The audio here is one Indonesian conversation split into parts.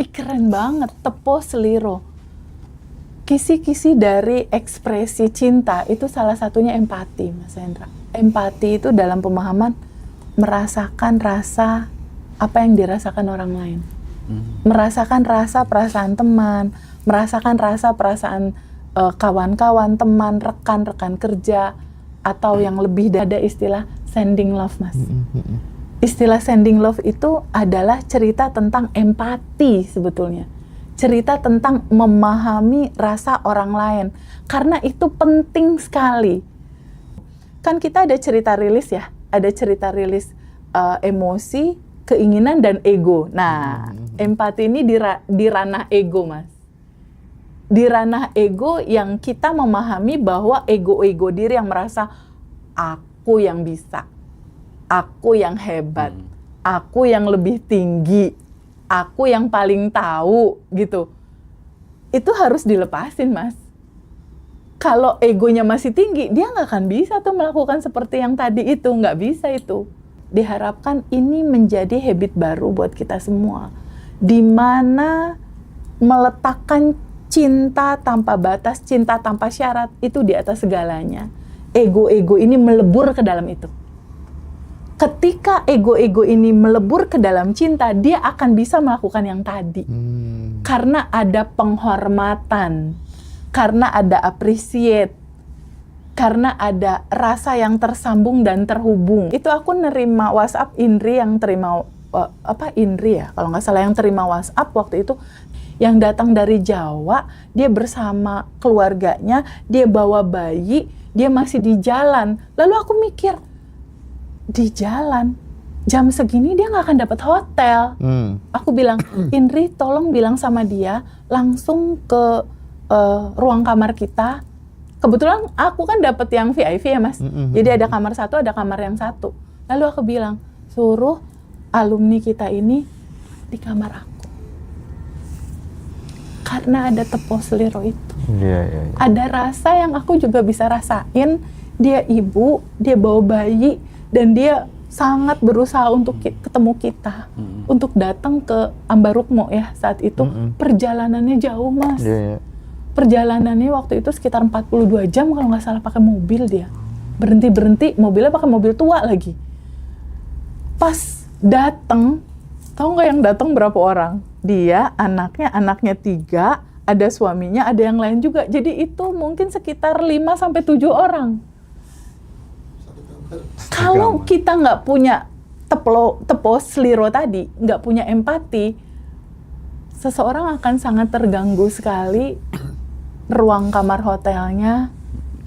Keren banget, tepo seliro. Kisi-kisi dari ekspresi cinta itu salah satunya empati, Mas Hendra. Empati itu dalam pemahaman merasakan rasa apa yang dirasakan orang lain. Merasakan rasa perasaan teman, merasakan rasa perasaan kawan-kawan, teman, rekan-rekan kerja, atau yang lebih ada istilah sending love, Mas. Istilah sending love itu adalah cerita tentang empati sebetulnya. Cerita tentang memahami rasa orang lain. Karena itu penting sekali. Kan kita ada cerita rilis ya, ada cerita rilis emosi, keinginan, dan ego. Nah, empati ini di ranah ego, Mas. Di ranah ego yang kita memahami bahwa ego-ego diri yang merasa aku yang bisa, aku yang hebat, aku yang lebih tinggi, aku yang paling tahu, gitu. Itu harus dilepasin, Mas. Kalau egonya masih tinggi, dia nggak akan bisa tuh melakukan seperti yang tadi itu, nggak bisa itu. Diharapkan ini menjadi habit baru buat kita semua, di mana meletakkan cinta tanpa batas, cinta tanpa syarat itu di atas segalanya. Ego-ego ini melebur ke dalam itu. Ketika ego-ego ini melebur ke dalam cinta, dia akan bisa melakukan yang tadi. Karena ada penghormatan, karena ada appreciate, karena ada rasa yang tersambung dan terhubung. Itu aku nerima WhatsApp Indri yang terima, Indri ya, kalau nggak salah yang terima WhatsApp waktu itu, yang datang dari Jawa, dia bersama keluarganya, dia bawa bayi, dia masih di jalan. Lalu aku mikir, di jalan jam segini dia nggak akan dapat hotel. Aku bilang, Indri tolong bilang sama dia langsung ke ruang kamar kita. Kebetulan aku kan dapat yang VIP ya, Mas. Jadi ada kamar satu, ada kamar yang satu. Lalu aku bilang, suruh alumni kita ini di kamar aku. Karena ada tepo seliro itu. Ada rasa yang aku juga bisa rasain. Dia ibu, dia bawa bayi, dan dia sangat berusaha untuk ketemu kita, untuk datang ke Ambarukmo ya saat itu. Perjalanannya jauh, Mas. Perjalanannya waktu itu sekitar 42 jam kalau nggak salah pakai mobil dia. Berhenti-berhenti, mobilnya pakai mobil tua lagi. Pas datang, tahu nggak yang datang berapa orang? Dia, anaknya 3, ada suaminya, ada yang lain juga. Jadi itu mungkin sekitar 5-7 orang. Kalau kita nggak punya tepo seliro tadi, nggak punya empati, seseorang akan sangat terganggu sekali. Ruang kamar hotelnya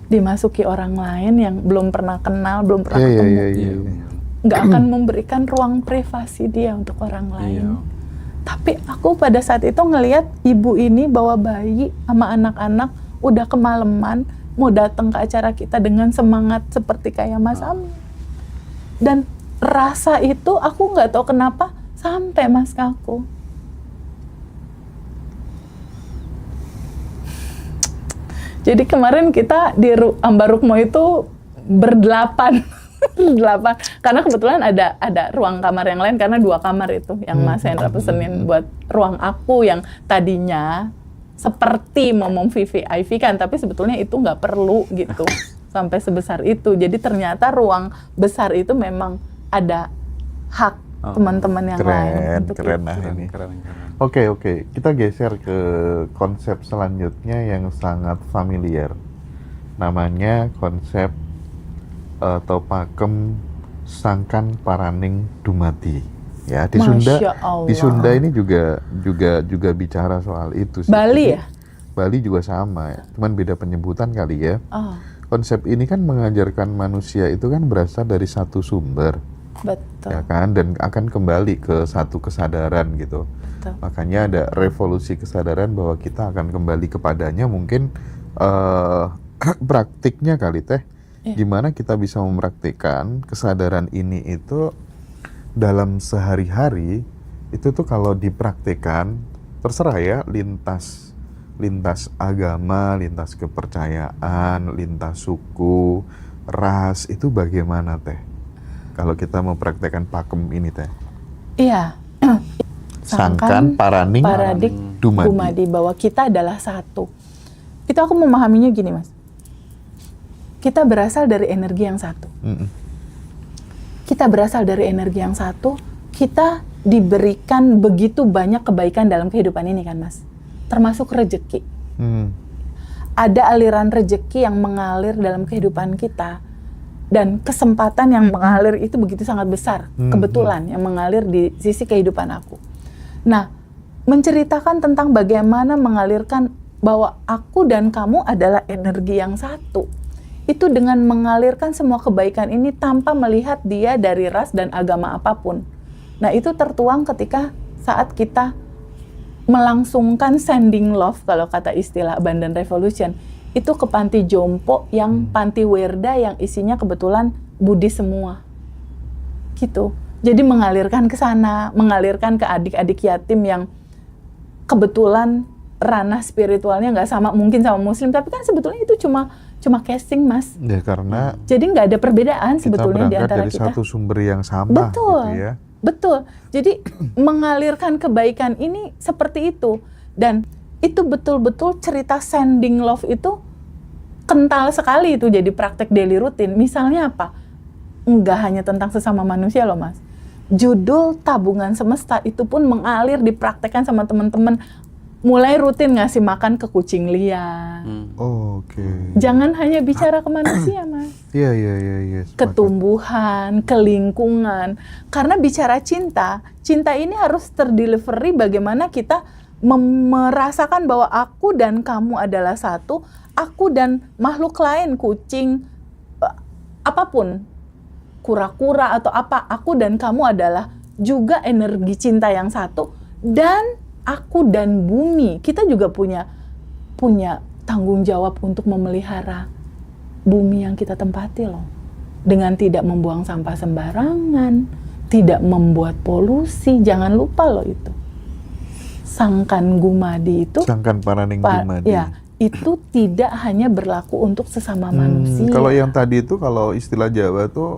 dimasuki orang lain yang belum pernah kenal, belum pernah ketemu. Nggak akan memberikan ruang privasi dia untuk orang lain. Tapi aku pada saat itu ngelihat ibu ini bawa bayi sama anak-anak, udah kemalaman, mau datang ke acara kita dengan semangat seperti kayak Mas Amin. Dan rasa itu aku nggak tahu kenapa sampai Mas ke aku. Jadi kemarin kita di Ambarukmo itu berdelapan. Karena kebetulan ada ruang kamar yang lain, karena 2 kamar itu yang Mas Hendra pesenin buat ruang aku yang tadinya seperti mau VVIP kan, tapi sebetulnya itu nggak perlu gitu sampai sebesar itu. Jadi ternyata ruang besar itu memang ada hak teman-teman yang lain. Keren ini. Oke, kita geser ke konsep selanjutnya yang sangat familiar. Namanya konsep atau pakem sangkan paraning dumadi. Ya, di Sunda ini juga bicara soal itu sih. Bali ya? Bali juga sama ya, cuman beda penyebutan kali ya. Konsep ini kan mengajarkan manusia itu kan berasal dari satu sumber. Betul. Ya kan, dan akan kembali ke satu kesadaran gitu. Betul. Makanya ada revolusi kesadaran bahwa kita akan kembali kepadanya. Mungkin praktiknya kali teh, gimana kita bisa mempraktikkan kesadaran ini itu dalam sehari-hari. Itu tuh kalau dipraktikkan, terserah ya, lintas agama, lintas kepercayaan, lintas suku, ras, itu bagaimana teh? Kalau kita mempraktekkan pakem ini teh? Iya, Sangkan, paraning, paradik, dumadi. dumadi, bahwa kita adalah satu. Itu aku memahaminya gini, Mas. Kita berasal dari energi yang satu. Kita berasal dari energi yang satu, kita diberikan begitu banyak kebaikan dalam kehidupan ini kan, Mas. Termasuk rezeki. Ada aliran rezeki yang mengalir dalam kehidupan kita, dan kesempatan yang mengalir itu begitu sangat besar, kebetulan yang mengalir di sisi kehidupan aku. Nah, menceritakan tentang bagaimana mengalirkan bahwa aku dan kamu adalah energi yang satu. Itu dengan mengalirkan semua kebaikan ini tanpa melihat dia dari ras dan agama apapun. Nah, itu tertuang ketika saat kita melangsungkan sending love, kalau kata istilah Bandan Revolution, itu ke panti jompo yang panti werda yang isinya kebetulan Buddhis semua. Gitu. Jadi mengalirkan ke sana, mengalirkan ke adik-adik yatim yang kebetulan ranah spiritualnya nggak sama mungkin sama Muslim, tapi kan sebetulnya itu cuma casing, Mas. Ya, karena jadi nggak ada perbedaan sebetulnya di antara dari kita. satu sumber yang sama. Betul, gitu ya. betul. Jadi mengalirkan kebaikan ini seperti itu, dan itu betul-betul cerita sending love itu kental sekali itu jadi praktek daily rutin. Misalnya apa? Nggak hanya tentang sesama manusia loh, Mas. Judul Tabungan Semesta itu pun mengalir dipraktekkan sama teman-teman. Mulai rutin ngasih makan ke kucing liar. Oke. Jangan hanya bicara ke manusia, Mas. Iya. Ke tumbuhan, ke lingkungan. Karena bicara cinta ini harus terdelivery bagaimana kita merasakan bahwa aku dan kamu adalah satu, aku dan makhluk lain, kucing, apapun, kura-kura atau apa, aku dan kamu adalah juga energi cinta yang satu, dan aku dan bumi, kita juga punya tanggung jawab untuk memelihara bumi yang kita tempati loh. Dengan tidak membuang sampah sembarangan, tidak membuat polusi, jangan lupa loh itu. Sangkan Gumadi itu, Sangkan paraning dumadi. Ya, itu tidak hanya berlaku untuk sesama manusia. Kalau yang tadi itu, kalau istilah Jawa tuh,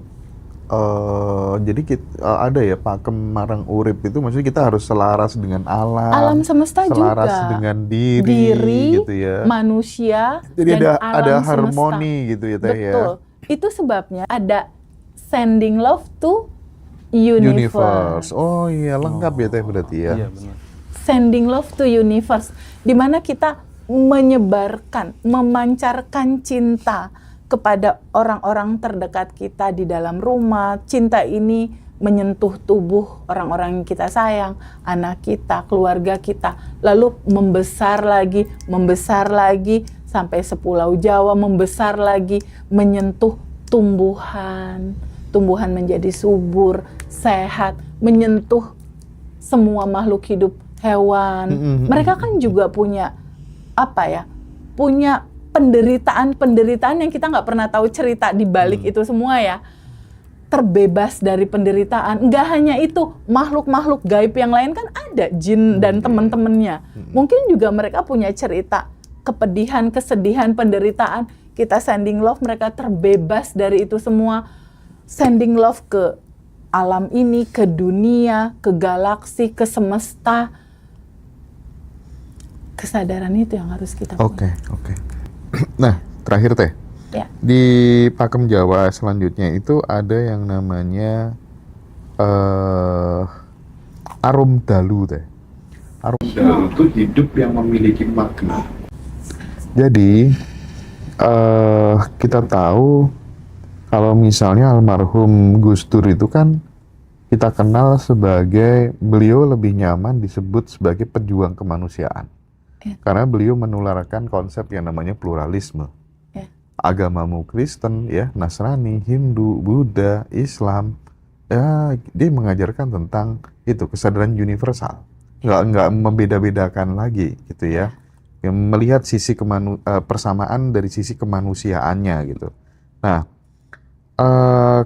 jadi ada ya pakem marang urip, itu maksudnya kita harus selaras dengan alam semesta selaras juga, dengan diri gitu ya, manusia, jadi dan ada alam harmoni semesta. gitu ya Teh ya. Betul, itu sebabnya ada sending love to universe. Oh iya, lengkap ya Teh berarti ya. Iya, benar. Sending love to universe, di mana kita menyebarkan, memancarkan cinta kepada orang-orang terdekat kita di dalam rumah. Cinta ini menyentuh tubuh orang-orang yang kita sayang, anak kita, keluarga kita, lalu membesar lagi sampai sepulau Jawa, membesar lagi, menyentuh tumbuhan menjadi subur, sehat, menyentuh semua makhluk hidup, hewan. Mereka kan juga punya punya penderitaan yang kita nggak pernah tahu cerita di balik itu semua ya. Terbebas dari penderitaan. Nggak hanya itu, makhluk-makhluk gaib yang lain kan ada, jin dan teman-temannya. Mungkin juga mereka punya cerita kepedihan, kesedihan, penderitaan. Kita sending love, mereka terbebas dari itu semua. Sending love ke alam ini, ke dunia, ke galaksi, ke semesta. Kesadaran itu yang harus kita punya. Oke. Nah, terakhir Teh. Ya. Di pakem Jawa selanjutnya itu ada yang namanya arum dalu Teh. Arum dalu itu hidup yang memiliki makna. Jadi kita tahu kalau misalnya almarhum Gus Dur itu kan kita kenal sebagai, beliau lebih nyaman disebut sebagai pejuang kemanusiaan. Karena beliau menularkan konsep yang namanya pluralisme. Agamamu Kristen, ya, Nasrani, Hindu, Buddha, Islam, ya, dia mengajarkan tentang itu kesadaran universal, nggak membeda-bedakan lagi, gitu ya. Yang melihat sisi persamaan dari sisi kemanusiaannya, gitu. Nah,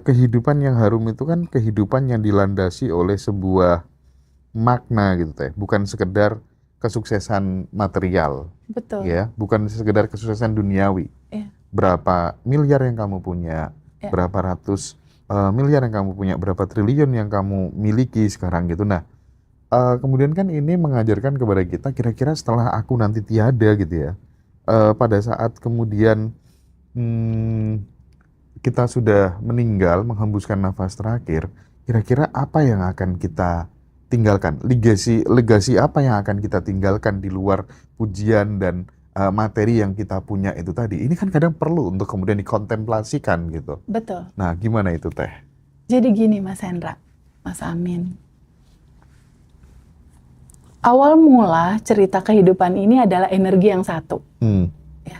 kehidupan yang harum itu kan kehidupan yang dilandasi oleh sebuah makna, gitu Teh, bukan sekedar kesuksesan material. Betul. Ya, bukan sekedar kesuksesan duniawi. Ya. Berapa miliar yang kamu punya, berapa ratus miliar yang kamu punya, berapa triliun yang kamu miliki sekarang gitu. Nah, kemudian kan ini mengajarkan kepada kita kira-kira setelah aku nanti tiada gitu ya. Pada saat kemudian kita sudah meninggal, menghembuskan nafas terakhir, kira-kira apa yang akan kita tinggalkan? Legasi apa yang akan kita tinggalkan di luar pujian dan materi yang kita punya itu tadi? Ini kan kadang perlu untuk kemudian dikontemplasikan gitu. Betul. Nah, gimana itu Teh? Jadi gini Mas Hendra, Mas Amin. Awal mula cerita kehidupan ini adalah energi yang satu. Ya.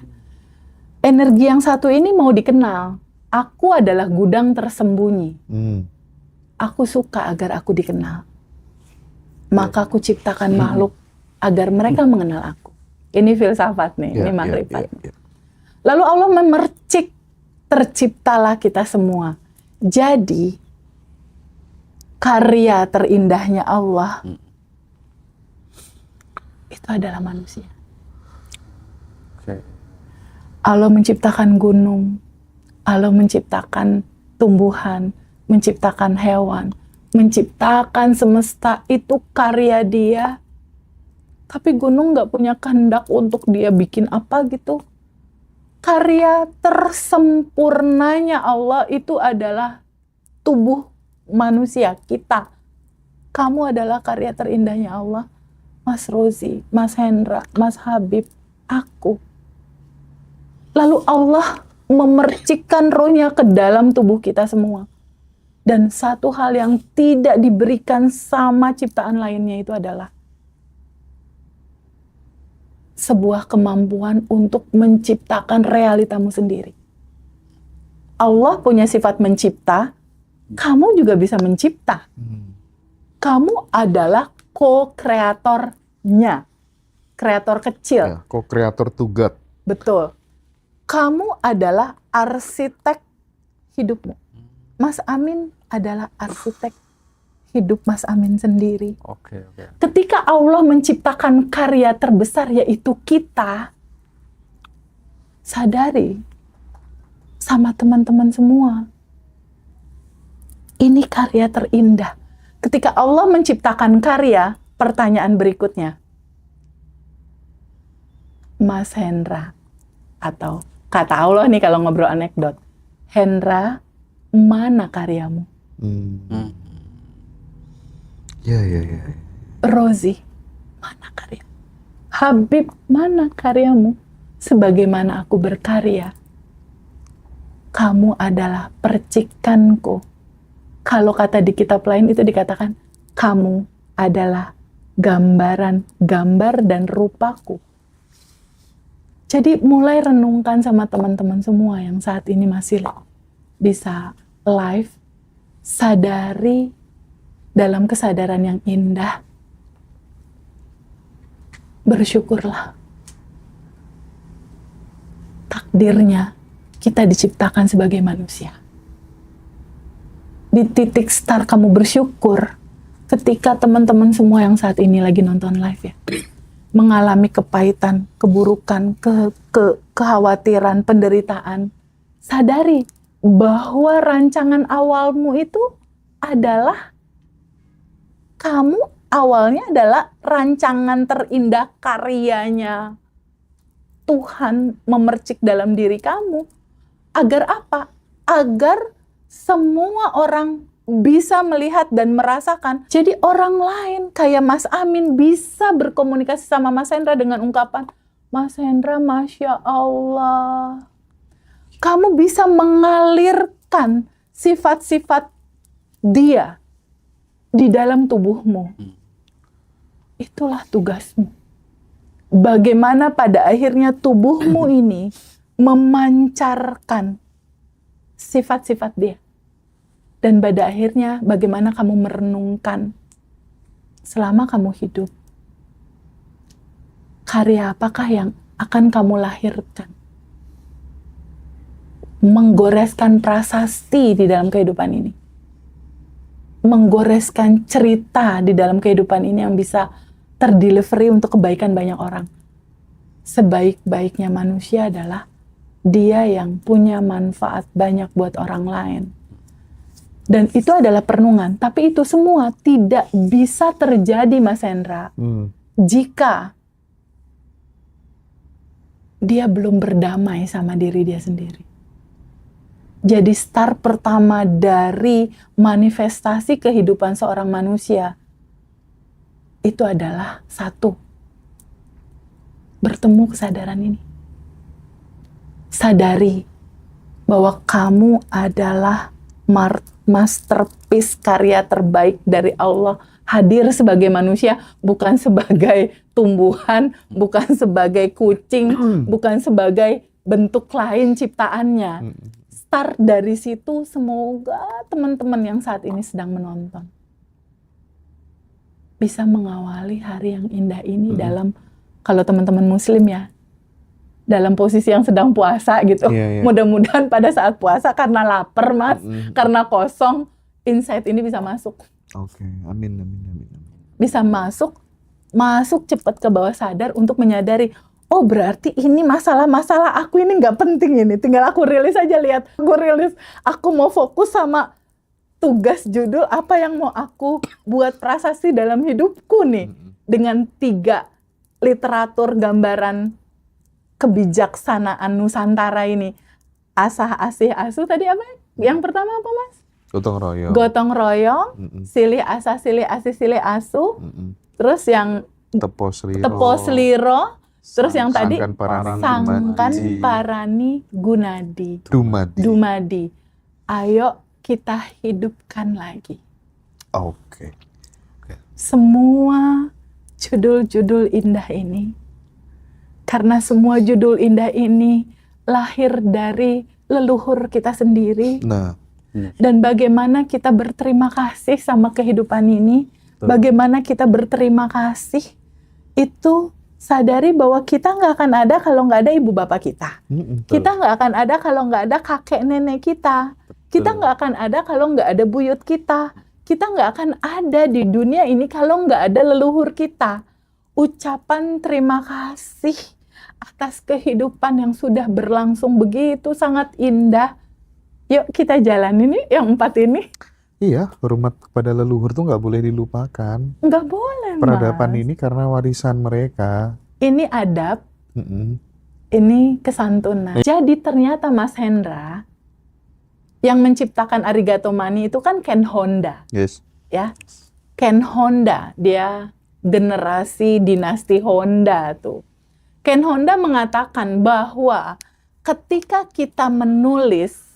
Energi yang satu ini mau dikenal. Aku adalah gudang tersembunyi. Aku suka agar aku dikenal. Maka aku ciptakan makhluk agar mereka mengenal aku. Ini filsafat nih, ini makrifat. Lalu Allah memercik, terciptalah kita semua. Jadi, karya terindahnya Allah itu adalah manusia. Allah menciptakan gunung, Allah menciptakan tumbuhan, menciptakan hewan, menciptakan semesta, itu karya Dia. Tapi gunung nggak punya kehendak untuk dia bikin apa gitu. Karya tersempurnanya Allah itu adalah tubuh manusia, kita. Kamu adalah karya terindahnya Allah. Mas Rozi, Mas Hendra, Mas Habib, aku. Lalu Allah memercikkan rohnya ke dalam tubuh kita semua. Dan satu hal yang tidak diberikan sama ciptaan lainnya itu adalah sebuah kemampuan untuk menciptakan realitamu sendiri. Allah punya sifat mencipta, kamu juga bisa mencipta. Kamu adalah co-kreatornya, kreator kecil. Ya, co-kreator to God. Betul. Kamu adalah arsitek hidupmu. Mas Amin adalah arsitek hidup Mas Amin sendiri. Oke. Ketika Allah menciptakan karya terbesar yaitu kita, sadari sama teman-teman semua, ini karya terindah. Ketika Allah menciptakan karya, pertanyaan berikutnya, Mas Hendra, atau kata Allah nih kalau ngobrol anekdot, Hendra, mana karyamu? Ya. Rozi, mana karya? Habib, mana karyamu? Sebagaimana aku berkarya, kamu adalah percikanku. Kalau kata di kitab lain itu dikatakan, kamu adalah gambar dan rupaku. Jadi mulai renungkan sama teman-teman semua yang saat ini masih bisa live, sadari dalam kesadaran yang indah, bersyukurlah. Takdirnya kita diciptakan sebagai manusia. Di titik start kamu bersyukur ketika teman-teman semua yang saat ini lagi nonton live ya, mengalami kepahitan, keburukan, kekhawatiran, penderitaan. Sadari bahwa rancangan awalmu itu adalah kamu awalnya adalah rancangan terindah karyanya Tuhan memercik dalam diri kamu. Agar apa? Agar semua orang bisa melihat dan merasakan. Jadi orang lain kayak Mas Amin bisa berkomunikasi sama Mas Hendra dengan ungkapan, Mas Hendra, Masya Allah. Kamu bisa mengalirkan sifat-sifat dia di dalam tubuhmu. Itulah tugasmu. Bagaimana pada akhirnya tubuhmu ini memancarkan sifat-sifat dia. Dan pada akhirnya bagaimana kamu merenungkan selama kamu hidup. Karya apakah yang akan kamu lahirkan? Menggoreskan prasasti di dalam kehidupan ini. Menggoreskan cerita di dalam kehidupan ini yang bisa terdelivery untuk kebaikan banyak orang. Sebaik-baiknya manusia adalah dia yang punya manfaat banyak buat orang lain. Dan itu adalah perenungan. Tapi itu semua tidak bisa terjadi, Mas Hendra, jika dia belum berdamai sama diri dia sendiri. Jadi start pertama dari manifestasi kehidupan seorang manusia itu adalah satu, bertemu kesadaran ini. Sadari bahwa kamu adalah masterpiece karya terbaik dari Allah, hadir sebagai manusia, bukan sebagai tumbuhan, bukan sebagai kucing, bukan sebagai bentuk lain ciptaannya. Start dari situ, semoga teman-teman yang saat ini sedang menonton bisa mengawali hari yang indah ini dalam, kalau teman-teman muslim ya, dalam posisi yang sedang puasa gitu. Mudah-mudahan pada saat puasa karena lapar, Mas, karena kosong, insight ini bisa masuk. Oke, amin. Bisa masuk cepat ke bawah sadar untuk menyadari, oh berarti ini masalah-masalah aku ini nggak penting ini. Tinggal aku rilis aja, lihat. Aku rilis, aku mau fokus sama tugas judul apa yang mau aku buat prasasti dalam hidupku nih. Dengan 3 literatur gambaran kebijaksanaan Nusantara ini. Asah, asih, asuh tadi apa? Yang pertama apa, Mas? Gotong royong, silih asah, silih asih, silih asuh. Terus yang tepo seliro. Terus yang tadi sangkan parani gunadi. Dumadi. Ayo kita hidupkan lagi. Oke. Semua judul-judul indah ini, karena semua judul indah ini lahir dari leluhur kita sendiri. Dan bagaimana kita berterima kasih sama kehidupan ini, bagaimana kita berterima kasih, itu sadari bahwa kita nggak akan ada kalau nggak ada ibu bapak kita. Kita nggak akan ada kalau nggak ada kakek nenek kita. Kita nggak akan ada kalau nggak ada buyut kita. Kita nggak akan ada di dunia ini kalau nggak ada leluhur kita. Ucapan terima kasih atas kehidupan yang sudah berlangsung begitu sangat indah. Yuk kita jalanin nih yang 4 ini. Iya, hormat kepada leluhur tuh nggak boleh dilupakan. Nggak boleh, Mas. Peradaban ini karena warisan mereka. Ini adab, ini kesantunan. Jadi ternyata Mas Hendra, yang menciptakan Arigato Mani itu kan Ken Honda. Yes. Ya, Ken Honda, dia generasi dinasti Honda tuh. Ken Honda mengatakan bahwa ketika kita menulis,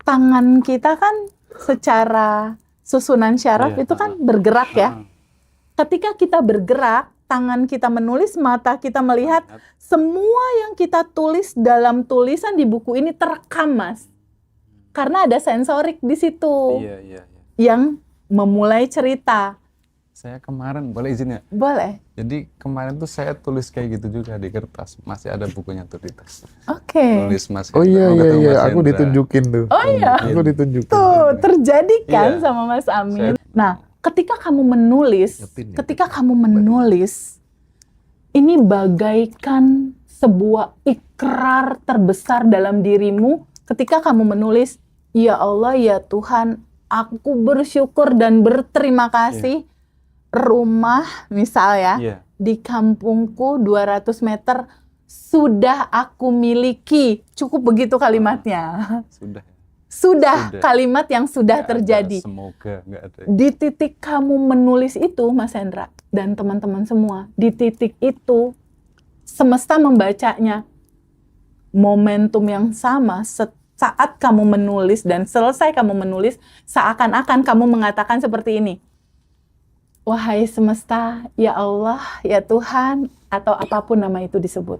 tangan kita kan secara susunan syaraf itu kan bergerak ya. Ketika kita bergerak, tangan kita menulis, mata kita melihat, semua yang kita tulis dalam tulisan di buku ini terekam, Mas. Karena ada sensorik di situ. Yang memulai cerita. Saya kemarin, boleh izin ya? Boleh. Jadi kemarin tuh saya tulis kayak gitu juga di kertas. Masih ada bukunya tuh di tas. Oke. Tulis Mas Oh Hendra, iya, aku ditunjukin tuh. Oh iya. Aku ditunjukin. Tuh, terjadi kan sama Mas Amin. Nah, ketika kamu menulis, ini bagaikan sebuah ikrar terbesar dalam dirimu ketika kamu menulis, ya Allah, ya Tuhan, aku bersyukur dan berterima kasih. Rumah misal ya, di kampungku 200 meter sudah aku miliki. Cukup begitu kalimatnya. Sudah kalimat yang sudah Nggak terjadi. ada, semoga nggak ada. Di titik kamu menulis itu, Mas Hendra dan teman-teman semua, di titik itu semesta membacanya. Momentum yang sama saat kamu menulis dan selesai kamu menulis, seakan-akan kamu mengatakan seperti ini. Wahai semesta, ya Allah, ya Tuhan, atau apapun nama itu disebut.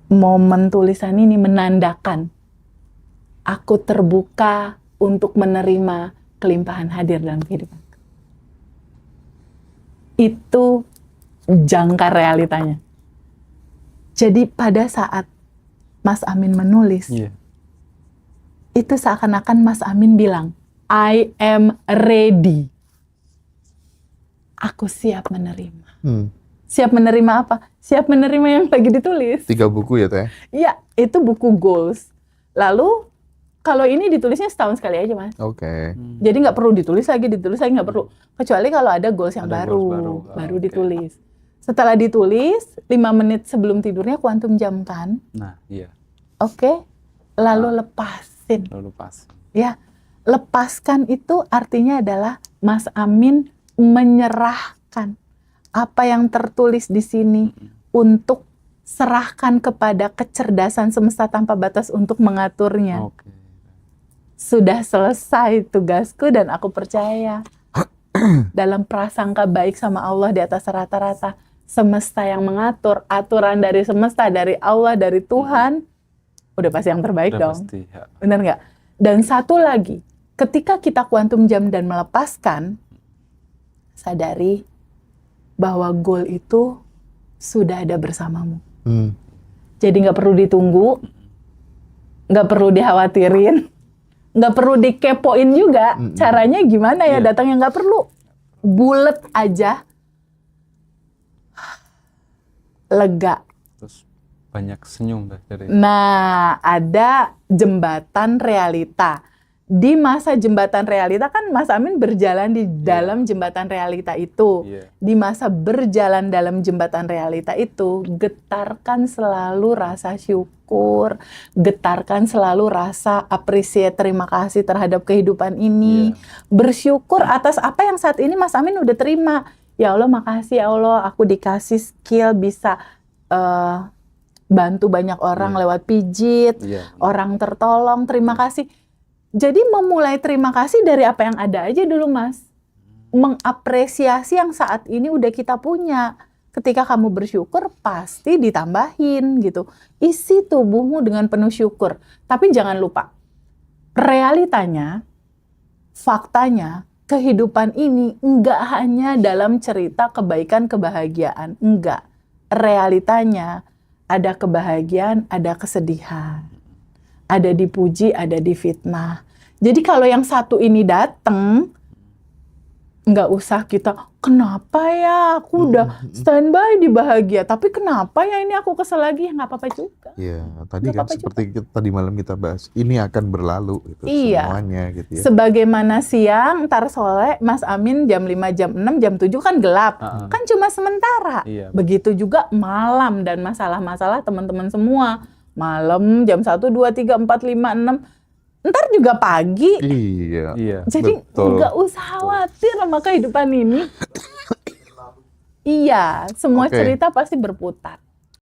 Momen tulisan ini menandakan aku terbuka untuk menerima kelimpahan hadir dalam kehidupan. Itu jangkar realitanya. Jadi pada saat Mas Amin menulis, itu seakan-akan Mas Amin bilang, I am ready. Aku siap menerima. Siap menerima apa? Siap menerima yang lagi ditulis. 3 buku ya Teh? Iya, itu buku goals. Lalu Kalau ini ditulisnya setahun sekali aja, Mas. Oke. Jadi nggak perlu ditulis lagi nggak perlu. Kecuali kalau ada goals yang Ada baru, goals baru. baru Oke. ditulis. Setelah ditulis, 5 menit sebelum tidurnya kuantum jamkan. Nah, iya. Oke. Lalu lepasin. Lalu pas. Ya, lepaskan itu artinya adalah Mas Amin menyerahkan apa yang tertulis di sini untuk serahkan kepada kecerdasan semesta tanpa batas untuk mengaturnya. Oke. Sudah selesai tugasku dan aku percaya dalam prasangka baik sama Allah di atas rata-rata, semesta yang mengatur, aturan dari semesta, dari Allah, dari Tuhan, udah pasti yang terbaik Udah dong. pasti, ya. Benar nggak? Dan satu lagi, ketika kita kuantum jam dan melepaskan, sadari bahwa goal itu sudah ada bersamamu. Jadi nggak perlu ditunggu, nggak perlu dikhawatirin, nggak perlu dikepoin juga. Caranya gimana ya Iya. datangnya, nggak perlu. Bulet aja, lega. Terus banyak senyum dah dari Nah, ada jembatan realita. Di masa jembatan realita kan Mas Amin berjalan di dalam jembatan realita itu. Iya. Di masa berjalan dalam jembatan realita itu, getarkan selalu rasa syukur, getarkan selalu rasa appreciate, terima kasih terhadap kehidupan ini. Bersyukur atas apa yang saat ini Mas Amin udah terima. Ya Allah, makasih ya Allah, aku dikasih skill bisa bantu banyak orang lewat pijit, Iya. orang tertolong, terima kasih. Jadi memulai terima kasih dari apa yang ada aja dulu, Mas. Mengapresiasi yang saat ini udah kita punya. Ketika kamu bersyukur, pasti ditambahin gitu. Isi tubuhmu dengan penuh syukur. Tapi jangan lupa, realitanya, faktanya, kehidupan ini enggak hanya dalam cerita kebaikan, kebahagiaan. Enggak. Realitanya, ada kebahagiaan, ada kesedihan. Ada dipuji, ada difitnah. Jadi kalau yang satu ini datang, nggak usah kita, kenapa ya aku udah standby di bahagia, tapi kenapa ya ini aku kesel lagi, ya nggak apa-apa juga. Iya, tadi Nggak kan apa-apa seperti tadi malam kita bahas, ini akan berlalu gitu Iya. semuanya gitu ya. Sebagaimana siang, ntar sore, Mas Amin jam 5, jam 6, jam 7 kan gelap. Kan cuma sementara. Iya. Begitu juga malam dan masalah-masalah teman-teman semua. Malam jam 1, 2, 3, 4, 5, 6. Ntar juga pagi. Iya. Iya. Jadi Betul. nggak usah khawatir sama kehidupan ini. Iya, semua Oke. cerita pasti berputar.